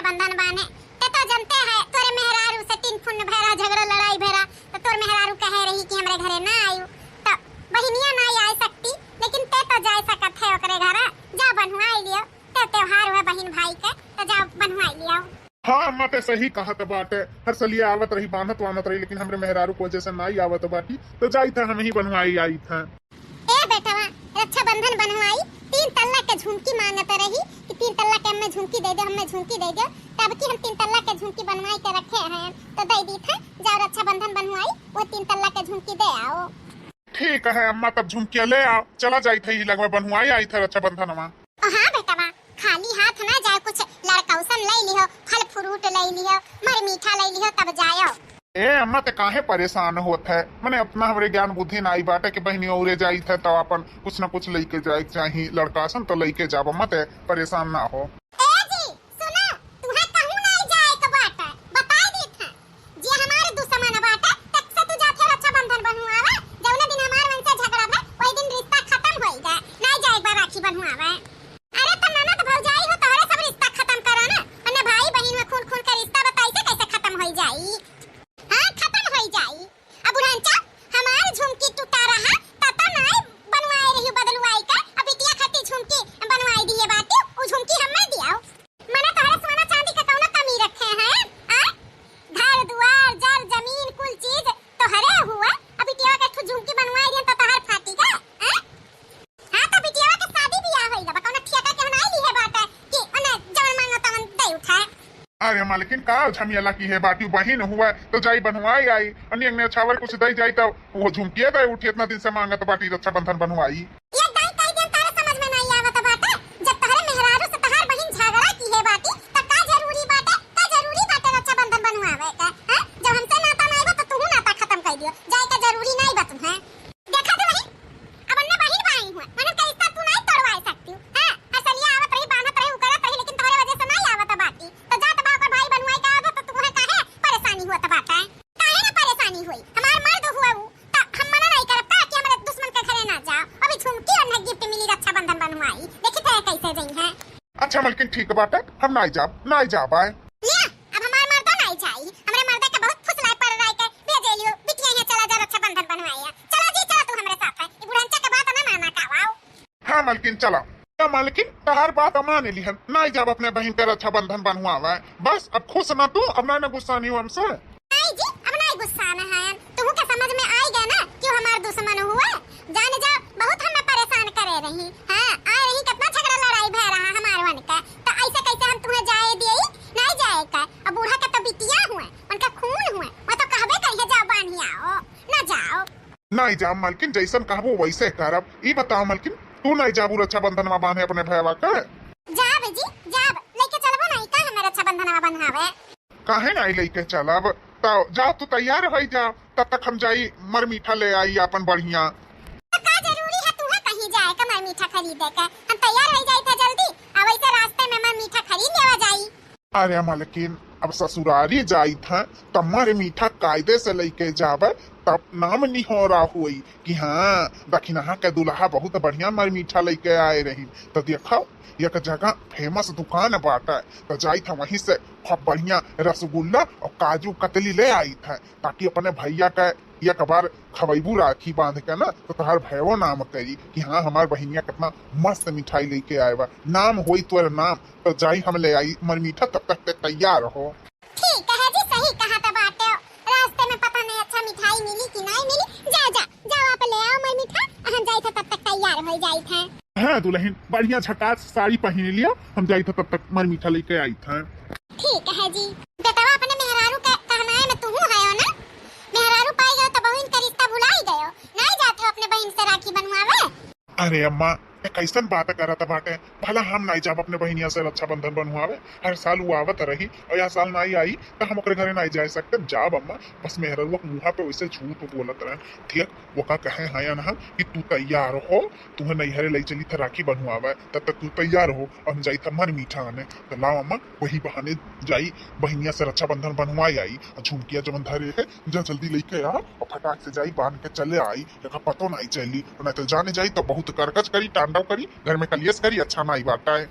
रक्षाबंधन बाने तो जनते है तोरे मेहरारू से तीन फुन भैरा झगड़ा लड़ाई भैरा तो तोर मेहरारू कहे रही कि हमरे घरे ना आयु तो बहनिया ना आ सकती लेकिन ते तो जा सकत है ओकरे घरे जा बनवाई लियो ते त्योहार है बहन भाई के तो जा बनवाई लियो। हाँ अम्मा ते सही कहत बाटे हर सलिया आवत रही बांधत वानत रही लेकिन हमरे मेहरारू को वजह से ना ही आवत बाटी तो जाई था हम ही बनवाई आई था। ए बेटवा रक्षाबंधन बनवाई 3 तल्ला के झुमकी मांगत रही कि 3 तल्ला के हमें झुमकी दे दो हमें झुमकी दे दो तब कि हम 3 तल्ला के झुमकी बनवाई के रखे हैं तो दे दी था जाओ रक्षाबंधन बनवाई वो 3 तल्ला के झुमकी दे आओ। ठीक है अम्मा तब झुमकिया ले आओ चला जाई था लगभग बनवाई आई था रक्षाबंधन में। हाँ बेटवा खाली हाथ ना जाए कुछ लड़कौसन ले लियो फल फ्रूट ले लियो मर मीठा ले लियो तब जायो। ए अम्मा ते काहे परेशान होत है मने अपना हमरे ज्ञान बुद्धि ना आई बाटे कि बहनी औरे जाई थे तो अपन कुछ न कुछ लेके जाए चाहिए लड़कासन तो लेके जाब अम्मा ते परेशान ना हो। ए जी सुनो तुहे कहूं नहीं जाए के बाटे बता दी था जे हमारे दुश्मन बाटे तक से तू जाथे रक्षाबंधन बनवावे जौने दिन हमार मन से झगड़ा भे ओई दिन रिश्ता खत्म होई गए नहीं जाए बार राखी बनवावे। अरे तो ननद भौजाई हो तोरे सब रिश्ता खत्म करो ना अन्य भाई बहन में खून खून का रिश्ता बताई से कैसे खत्म होई जाई। हां खत्म होई जाई अब उड़ांचा हमार झुमकी टूटा रहा तता नहीं बनवाए रही बदलवाई का अब बिटिया खाती झुमकी बनवाई दिए बाटी उ झुमकी हमें दियाओ मने तोरे सोना चांदी का कौनो कमी रखे हैं आ घर दुआर जल जमीन कुल चीज तो हरे हुआ अब बिटिया के ठु झुमकी बनवाई दिए तो तोहर फाटी का हां तो बिटिया के शादी बियाह होई बा कौनो ठियाका के नहीं ली है बात कि ओने जवन मांगो तवन दे उठा। अरे मालकिन का झमियाला की है बाटी बहिन हुआ तो जाई बनवाई आई अन्य ने छावर कुछ दई जाई तो वो झुमकिया दे उठी इतना दिन से मांगत बाटी रक्षाबंधन बनवाई। ये दाई कई दिन तारे समझ में नहीं आवत बाटे जब तोहरे मेहरारू से तोहर बहन झगड़ा की है बाटी तो का जरूरी बाटे रक्षाबंधन बनवावे का हां जब हमसे नाता नहीं बा तो तू नाता खत्म कर दियो जाए का जरूरी नहीं बा तुम्हें देखा तो वही अब अन्य बहन भाई हुआ माने का रिश्ता तू नहीं तोड़वा सकती हां असलिया आवत रही बांधत रही उकरत रही लेकिन तोहरे वजह से नहीं आवत बाटी तो जा तबा ओकर भाई बनवाई का आवत तो तुम्हें काहे परेशानी हुआ बाटे काहे ना परेशानी हुई हमार मर्द हुआ वो तो हम मना नहीं करता कि हमारे दुश्मन के घरे ना जाओ अभी झुमकी और गिफ्ट मिली रक्षाबंधन बनवाई देखी तो कैसे गई है। अच्छा मालकिन ठीक बाटे हम नहीं जाब आए लिया अब हमार मर्द नहीं चाहिए हमारे मर्द के बहुत फुसलाई पड़ रहा है के भेज लियो बिटिया यहां चला जा रक्षाबंधन बनवाया चला जी चला तू हमारे साथ है ये बुढ़ांचा के बात ना माना कावाओ। हाँ मालकिन चला क्या मालकिन तहार बात मान ली है नहीं जाब अपने बहन के रक्षाबंधन बनवावे बस अब खुश ना तू अब ना गुस्सा नहीं हो हमसे। नहीं जी अब नहीं गुस्सा ना है तुम के समझ में आई गया ना क्यों हमार दुश्मन हुआ जाने जा बहुत हमें परेशान करे रही हां आ रही कितना झगड़ा लड़ाई भै रहा हमार वन का तो ऐसे कैसे हम तुम्हें जाए देई नहीं जाए का अब बूढ़ा के तो बिटिया हुए उनका खून हुए वो तो कहबे कहिए जाओ बानी आओ ना जाओ नहीं जाब मालकिन जैसन कहबो वैसे करब ई बताओ मालकिन तू नहीं जाबू रक्षाबंधन में बांधे अपने भैया के जाब जी जाब लेके चलबो नहीं का हमें रक्षाबंधन में बंधावे काहे नहीं लेके चलब तो जाओ तू तैयार हो जाओ तब तक हम जाई मर मीठा ले आई अपन बढ़िया तो का जरूरी है तुम्हें कहीं जाए का मर मीठा खरीदे का हम तैयार हो जाई था जल्दी अब ऐसे रास्ते में मर मीठा खरीद लेवा जाई। अरे मालकिन अब ससुरारी जाई था तब मर मीठा कायदे से लेके जाब तब नाम नहीं हो रहा हुई कि हाँ दक्षिणा के दुल्हा बहुत बढ़िया मर मीठा लेके आए रही तो देखो एक जगह फेमस दुकान बाटा तो जाई था वहीं से खूब बढ़िया रसगुल्ला और काजू कतली ले आई था ताकि अपने भैया का एक बार खबैबू राखी बांध के ना तो तोहर भैया नाम करी कि हाँ हमार बहनिया कितना मस्त मिठाई लेके आए बा नाम होई तोर नाम तो जाई हम ले आई मर मीठा तब तक ते तैयार हो। ठीक है जी सही कहा था बाटे रास्ते में पता नहीं अच्छा मिठाई मिली कि नहीं मिली जाओ आप ले आओ मर मीठा हम जाई था तब तक तैयार हो जाई था। हाँ दुल्हन बढ़िया झकास साड़ी पहन लिया हम जाई था तब तक मर मीठा लेके आई था। ठीक है जी बेटा अपने मेहरारू के कहनाए में तुम है ना मेहरारू पाई गयो तो बहन का रिश्ता भुला ही गयो नहीं जाते हो अपने बहन से राखी बनवावे। अरे अम्मा कैसन बात करत बाटे भला हम नहीं जाब अपने बहनिया से रक्षाबंधन बनवावे हर साल वो आवत रही और यह साल नहीं आई तो हम ओकरे घरे नहीं जा सकते जाब अम्मा बस मेहरवा मुँह पे वैसे झूठ बोलत रहे ठीक वो का कहे है ना कि तू तैयार हो तुम्हें नैहरे ले चली था राखी बनवावे तब तक तू तैयार हो और हम जाई था मर मीठा आने तो लाओ अम्मा वही बहाने जाई बहनिया से रक्षाबंधन बनवाई आई और झुमकिया जब धरे है जा जल्दी लेके आ और फटाक से जाई बांध के चले आई पतो नहीं चली नहीं तो जाने जाई तो बहुत करकच करी तांडव करी घर में कलियस करी अच्छा नहीं बाटा है।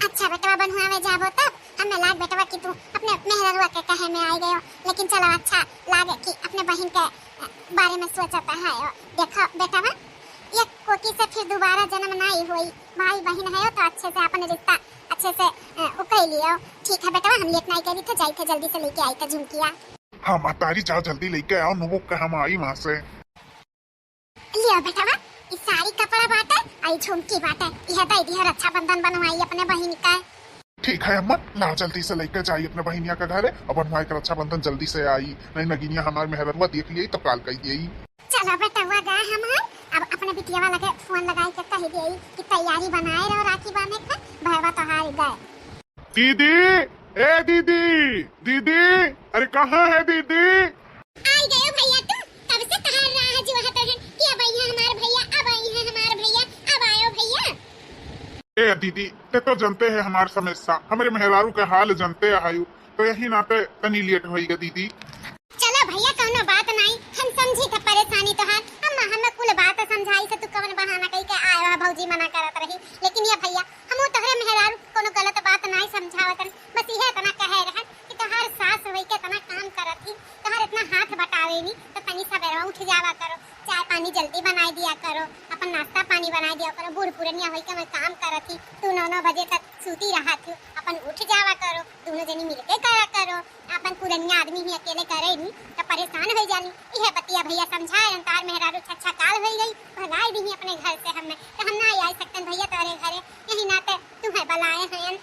अच्छा बेटा बनवावे जाबो तब हमें लाग बेटवा कि तू अपने मेहररुआ के कहे में आई गयो, लेकिन चलो अच्छा लागे कि अपने बहन के बारे में सोचता है। देखो बेटवा, ये कोकी से फिर दोबारा जन्म नहीं हुई, भाई बहन है तो अच्छे से अपन रिश्ता अच्छे से उकई लियो। ठीक है बेटवा, हम लेट नहीं करी थे, जाई थे जल्दी से लेके आई थे झुमकिया। हाँ मातारी जाओ जल्दी लेके आओ, नुबो के हम आई वहाँ से। लियो बेटवा, इस साड़ी कपड़ा बाटे, आई झुमकी बाटे, यह दई दिया रक्षाबंधन बनवाई अपने बहन का। ठीक है अम्मा, लाओ जल्दी से लेकर जाइए अपने बहनिया का घर है, और बनवाई का रक्षाबंधन जल्दी से आई, नहीं नगिनिया हमारे मेहररुआ देख लिये तो काल कही दियई। चलो बेटा हुआ गए हमार, अब अपने बिटिया वाला के फोन लगाई के कह दियई कि तैयारी बनाए रहो राखी बांधने का, भैया तो हार गए। दीदी, ए दीदी, दीदी, अरे कहाँ है दीदी? आई गए भैया, तुम कब से कह रहा जो हत है कि अब आई है हमार भैया, अब आई है हमार भैया, अब आयो भैया। ए दीदी, ते तो जानते हैं हमारे समस्या, हमारे मेहरारू के हाल जानते आयु, तो यही नाते तनी लेट होइगा दीदी। चलो भैया कोनो बात नहीं, हम समझी थे परेशानी तो है, अम्मा हमें कुल बात समझाई से तू कवन बहाना कही के आया भौजी मना करत रही, लेकिन ये भैया हम तोहरे मेहरारू कोनो गलत बात नहीं समझावत, बस यह तना कहे रहे कि तोहार सास होई के तना काम करत ही, तोहार इतना हाथ बटावे नी तो तनी सवेरे उठ जावा करो, चाय पानी जल्दी बनाई दिया करो, अपन नाश्ता पानी बनाई दिया करो, बूढ़ पुरनिया होई के मैं काम करत ही, तू 9-9 बजे तक सूती रहा थी, अपन उठ जावा करो, दोनों जनी मिलके करा करो, अपन पुरनिया आदमी ही अकेले करे नी तो परेशान हो जानी। यह बतिया भैया समझाए, अंतार मेहरारू छच्छा काल हो गई, भगाई दी अपने घर से हमें, तो हम ना आई सकते भैया तोरे घरे, यही नाते तुम्हें बुलाए हैं।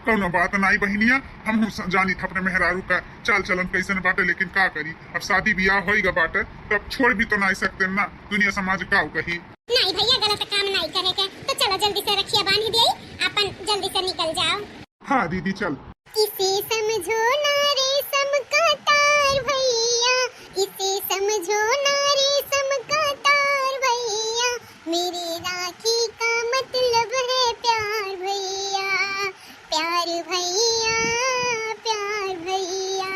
कोनो बात नहीं बहनिया, हम जानी था अपने मेहरारू का चाल चलन कैसे बाटे, लेकिन का करी, अब शादी ब्याह होइगा बाटे तो अब छोड़ भी तो नहीं सकते ना, दुनिया समाज का कही। नहीं भैया गलत काम नहीं करे के, तो चलो जल्दी से रखिया बांध दिए, अपन जल्दी से निकल जाओ। हाँ दीदी चल। इसे समझो ना रेशम का तार भैया, इसे समझो ना रेशम का तार भैया, मेरे राखी का मतलब है प्यार भैया, प्यार भैया, प्यार भैया।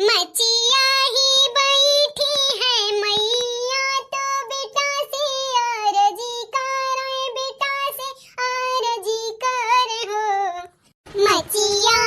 मचिया ही बैठी है मैया तो बेटा से आरजी कर, बेटा से आरजी कर हो, मचिया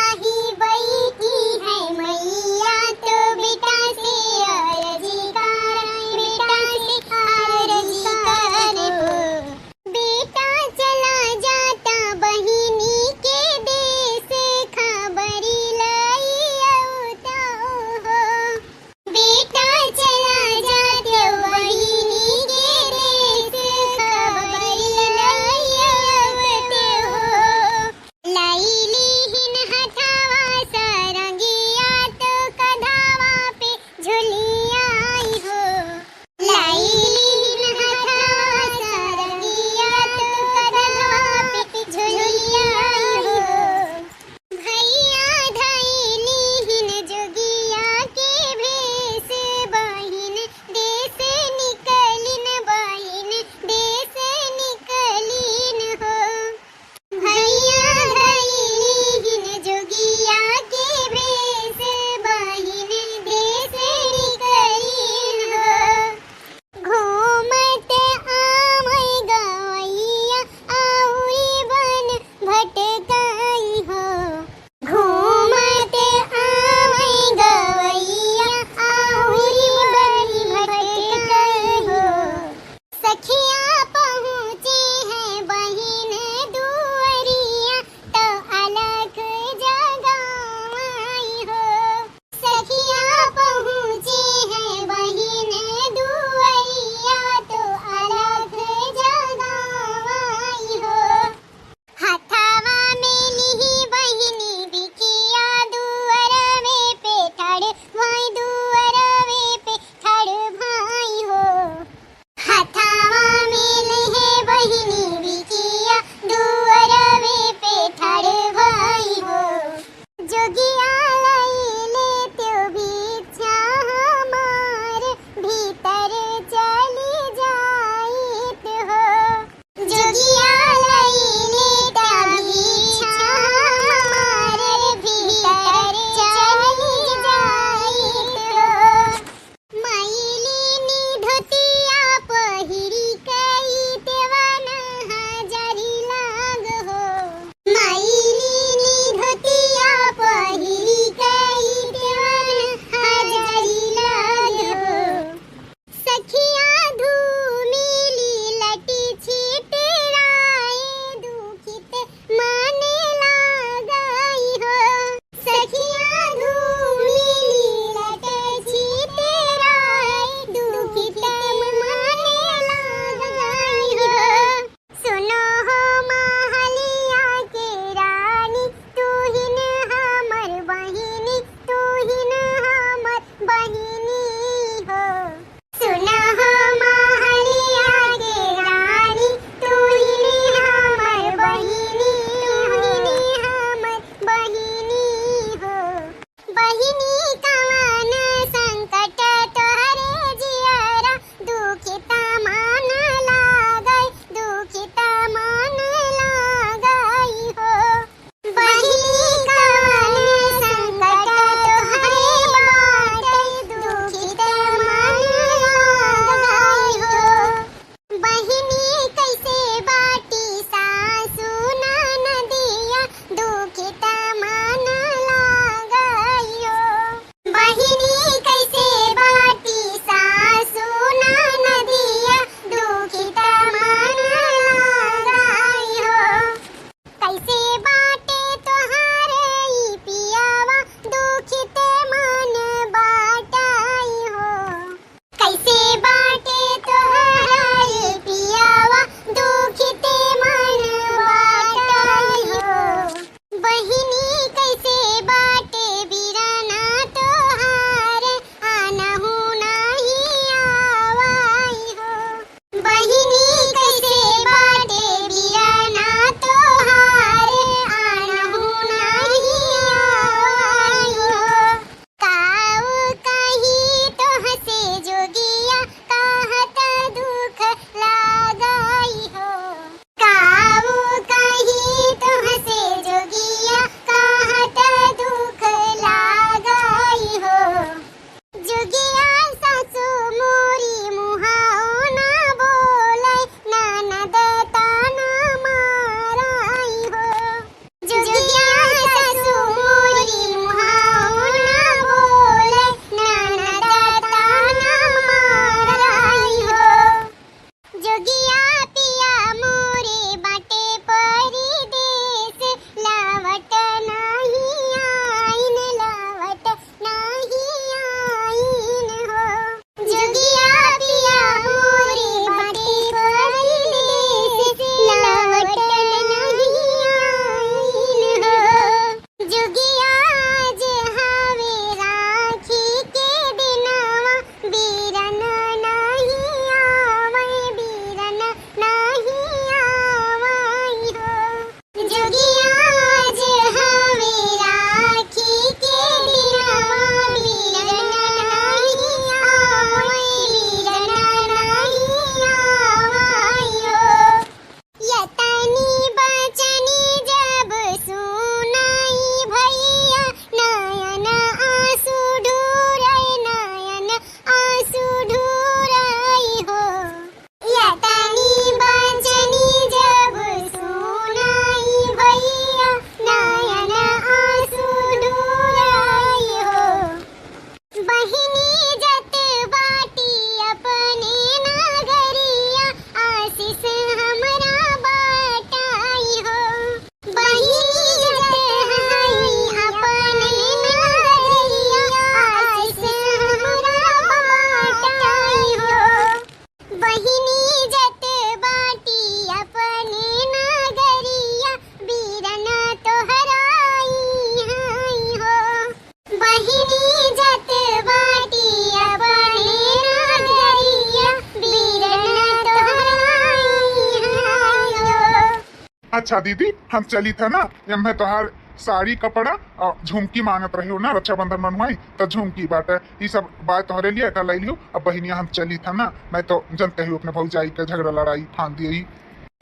अच्छा दीदी, हम चली था ना मैं तोहार साड़ी कपड़ा और झुमकी मांगत रही हो ना रक्षाबंधन बनवाई तो झुमकी बाटे ये सब बात तोहरे लिए कर लाई लियो। अब बहनिया हम चली था ना, मैं तो जनते ही अपने भौजाई के झगड़ा लड़ाई फान दी।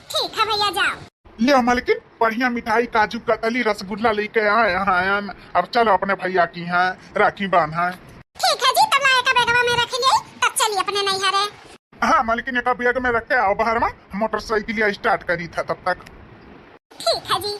ठीक है भैया जाओ। ले मालकिन बढ़िया मिठाई काजू कतली रसगुल्ला लेके आए हैं। अब चलो अपने भैया की हैं राखी बांधा। ठीक है जी, तब लाए का बैगवा में रख लिए, तब चलिए अपने नैहरे। हाँ मालकिन एक बैग में रखे आओ बाहर में, मोटरसाइकिल स्टार्ट करी था तब तक। ठीक है जी।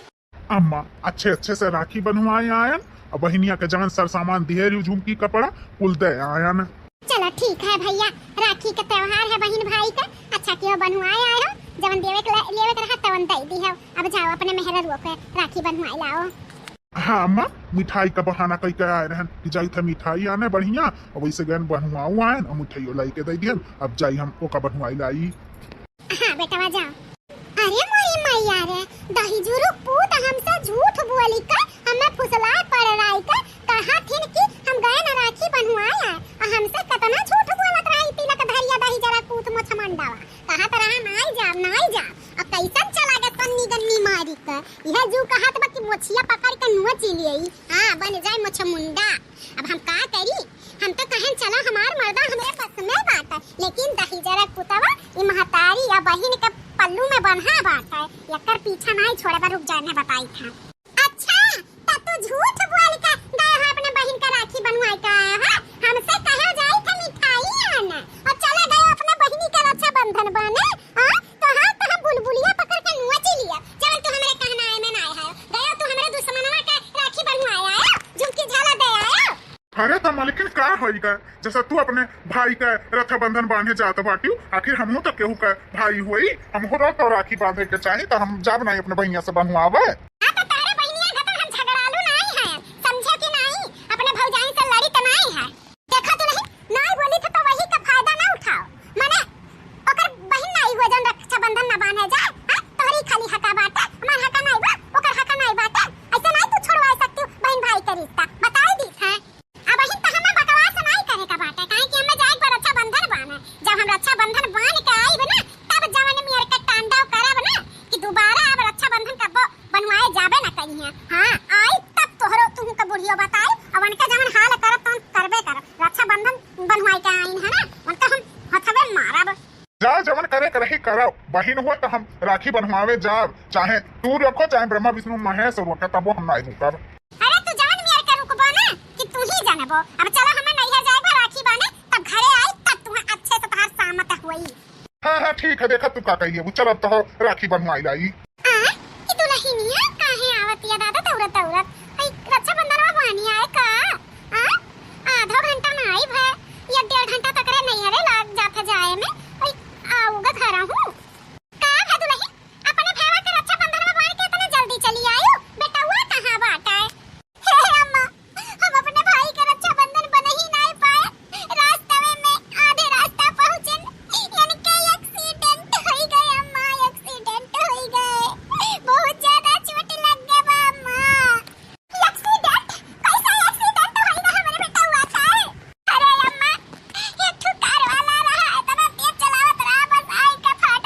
अम्मा अच्छे से राखी बनवाए आयन और बहनिया के जान सर सामान दिए झुमकी कपड़ा कुल दे आयन। चलो ठीक है भैया, राखी का त्योहार है बहन भाई का, अच्छा क्यों बनवाए आए हो, जवन लेवे के रहा तवन दे दी है। अब जाओ अपने मेहरा के राखी बनवाए लाओ। हाँ अम्मा, मिठाई का बहाना कई के आए रहन कि जाई था मिठाई आने बढ़िया और वैसे गन बनवाऊ आयन और मिठाई लाई के दे दियन। अब जाई हम ओका बनवाई लाई। हाँ बेटा जाओ। अरे मोरी मैया रे, दही जुरु पूत हमसे झूठ बोली का, हमें फुसला पड़ रही का, कहा थिन कि हम गए ना राखी बनवाया और हमसे कितना झूठ बोलत रही। तिलक धरिया दही जरा पूत मोछ मंडावा, कहा तरह नाई जा। अब कैसन चला गया तन्नी गन्नी मारी का, यह जू कहत बा कि मोछिया पकड़ के नोच लियई। हां बन जाए मोछ मुंडा। अब हम का करी, हम तो कहन चला हमार मर्दा हमरे बस में बाटा, लेकिन दही जरा पुतवा ई महतारी या बहिन के पल्लू में बन्हा बाटा, एकर पीछा नहीं छोड़े बा, रुक जाने बताई था। अच्छा त तू झूठ बोल के गए हो अपने बहिन का राखी बनवाई का है, हमसे कहे जाई था मिठाई आना और चले गए अपने बहिनी का रक्षाबंधन बने। हां तो हम बुलबुलिया पकड़ के नोच लिया, जब तू हमरे कहना है में ना है गया, तू हमरे दुश्मनवा के राखी बनवाया है, झुमकी झाला दे आया। अरे तो मालकिन का होइगा, जैसा तू अपने भाई का रक्षाबंधन बांधे जात बाटी, आखिर हमहू तो केहू का भाई हुई, हमहू तो राखी बांधे के चाही तो हम जाब नहीं अपने भैया से बनवावे। तो तारे बहनिया घतन हम झगड़ालू नहीं है, समझे कि नहीं, अपने भौजाई से लड़ी तो नहीं है। देखा तू नहीं बोली था तो वही का फायदा ना उठाओ, माने ओकर बहन नहीं हुए जन रक्षाबंधन ना बांधे जा। हां तोरी खाली हका बाटा, हमार हका नहीं बा, ओकर हका नहीं बाटा, ऐसे नहीं तू छोड़वा सकती बहन भाई का रिश्ता, बताई दी है। अब बहन तो हमें बकवास नहीं करे का बाटा, काहे कि हमें जाए पर रक्षाबंधन बांधे, जब हम रक्षाबंधन बांध के आई बना तब जवन मेरे के तांडव करब ना कि दोबारा अब रक्षाबंधन का बनवाए जाबे ना कहीं है। हां आई तब तोहरो तू का बुढ़ियो बताई, अब उनका जवन हाल करब तो करबे कर, रक्षाबंधन बनवाए के आइन है ना, उनका हम हथवे मारब। जा जवन करे करही करो, बहिन हुआ तो हम राखी बनवावे जाब, चाहे तू रखो चाहे ब्रह्मा विष्णु महेश रखो, तबो हम नहीं रुकब। अरे तू जवन मेरे के रुकबो ना कि तू ही जानबो। अब चलो हमें नैहर जाएबो राखी बांधे, तब घरे आई तब तू अच्छे से तोहार सामत हुई। हाँ ठीक है, देखा तू का कहिए, चल अब तो राखी बनवाई लाई। कि तू लहिनिया काहे आवत या दादा दौड़त रक्षाबंधन में बानी आए का? आधा घंटा में आई भै या 1.5 घंटा तक रे नैहरे लाग जाता जाए में, आऊगा घर हूं का है दुलही, अपने भैया के रक्षाबंधन में बांध के इतने जल्दी चली आयो, बेटा हुआ कहां बाटा है? हे अम्मा, हम अपने भाई के रक्षाबंधन बन ही नहीं पाए, रास्ते में आधे रास्ता पहुंचे यानी कि एक्सीडेंट हो गए अम्मा, एक्सीडेंट हो गए, बहुत ज्यादा चोट लग गई बा अम्मा। एक्सीडेंट? कैसा एक्सीडेंट होई ना हमारे बेटा हुआ था? अरे अम्मा, ये ठुकार वाला रहा, इतना तेज चलावत रहा, बस आई के फाट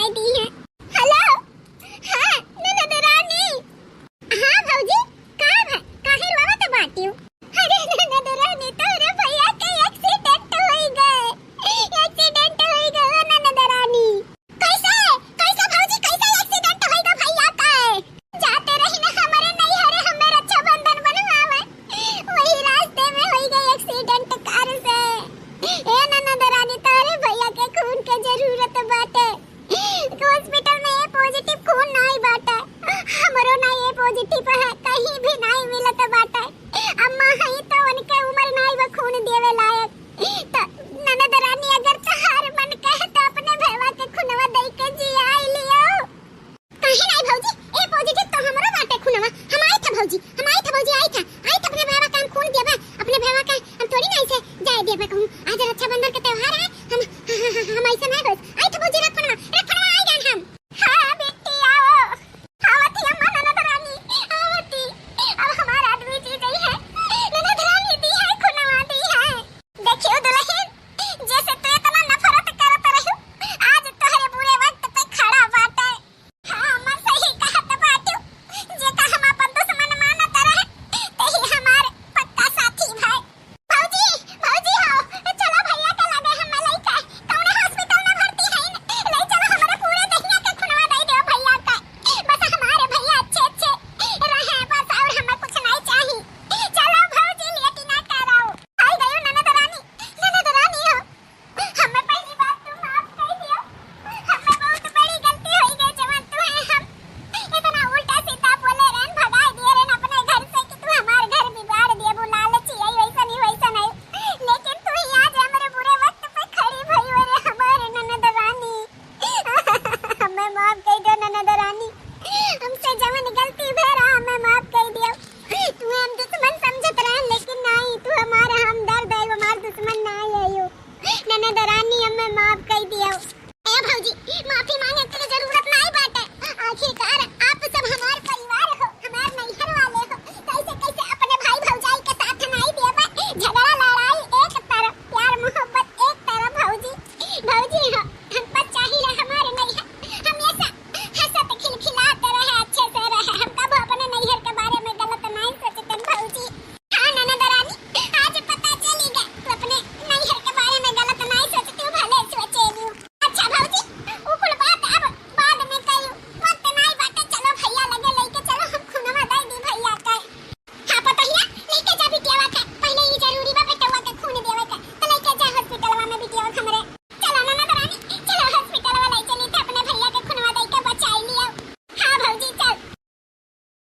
सुनाई दी है। हेलो, हाँ ननद रानी। हाँ भौजी, काहे रोवत बाटी हूँ? अरे ननद रानी, तोरे भैया के एक्सीडेंट हो गए ननद रानी। कैसे कैसे भौजी, कैसे एक्सीडेंट हो गए भैया का? जाते रही ना हमारे नैहरे हमें रक्षाबंधन बनवावे, वही रास्ते में हो गए एक्सीडेंट कार से। ए ननद रानी, तोरे भैया के खून के जरूरत बाटे। हॉस्पिटल में ए पॉजिटिव खून नहीं बाटे, हमरो ना ए पॉजिटिव है, कहीं भी नहीं मिलत